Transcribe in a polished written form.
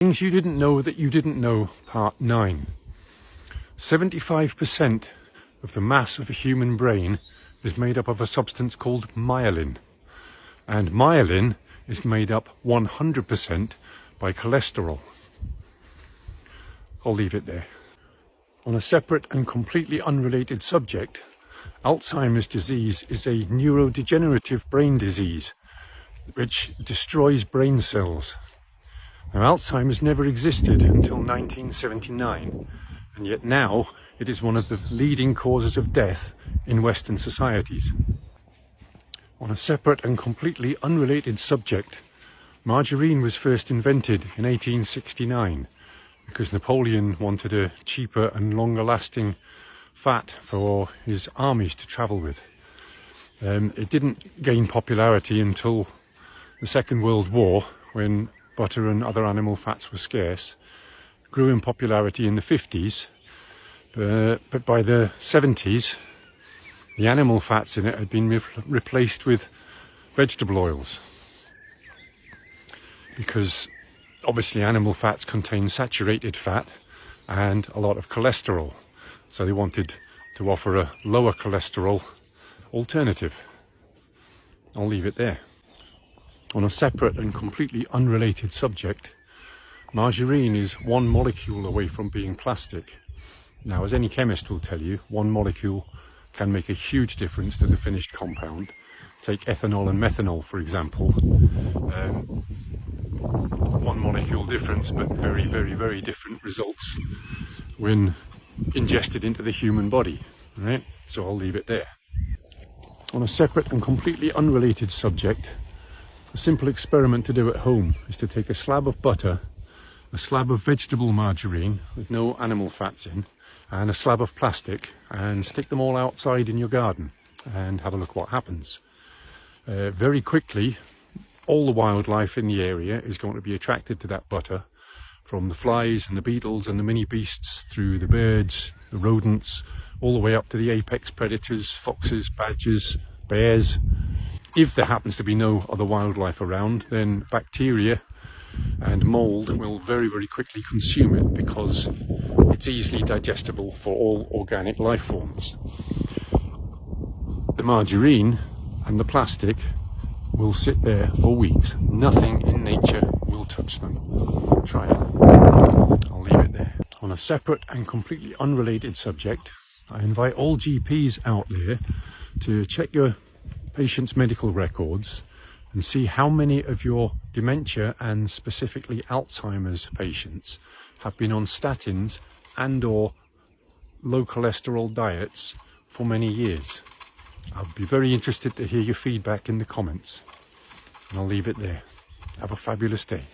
Things you didn't know that you didn't know, part 9. 75% of the mass of a human brain is made up of a substance called myelin. And myelin is made up 100% by cholesterol. I'll leave it there. On a separate and completely unrelated subject, Alzheimer's disease is a neurodegenerative brain disease which destroys brain cells. Now, Alzheimer's never existed until 1979, and yet now it is one of the leading causes of death in Western societies. On a separate and completely unrelated subject, margarine was first invented in 1869 because Napoleon wanted a cheaper and longer lasting fat for his armies to travel with. It didn't gain popularity until the Second World War, when butter and other animal fats were scarce. It grew in popularity in the 50s, but by the 70s the animal fats in it had been replaced with vegetable oils, because obviously animal fats contain saturated fat and a lot of cholesterol, so they wanted to offer a lower cholesterol alternative. I'll leave it there. On a separate and completely unrelated subject, margarine is one molecule away from being plastic. Now, as any chemist will tell you, one molecule can make a huge difference to the finished compound. Take ethanol and methanol, for example. One molecule difference, but very, very, very different results when ingested into the human body, right? So I'll leave it there. On a separate and completely unrelated subject, a simple experiment to do at home is to take a slab of butter, a slab of vegetable margarine with no animal fats in, and a slab of plastic, and stick them all outside in your garden and have a look what happens. Very quickly, all the wildlife in the area is going to be attracted to that butter, from the flies and the beetles and the mini beasts, through the birds, the rodents, all the way up to the apex predators, foxes, badgers, bears. If there happens to be no other wildlife around, then bacteria and mold will very, very quickly consume it, because it's easily digestible for all organic life forms. The margarine and the plastic will sit there for weeks. Nothing in nature will touch them. Try it. I'll leave it there. On a separate and completely unrelated subject, I invite all GPs out there to check your patients' medical records and see how many of your dementia and specifically Alzheimer's patients have been on statins and or low cholesterol diets for many years. I'd be very interested to hear your feedback in the comments, and I'll leave it there. Have a fabulous day.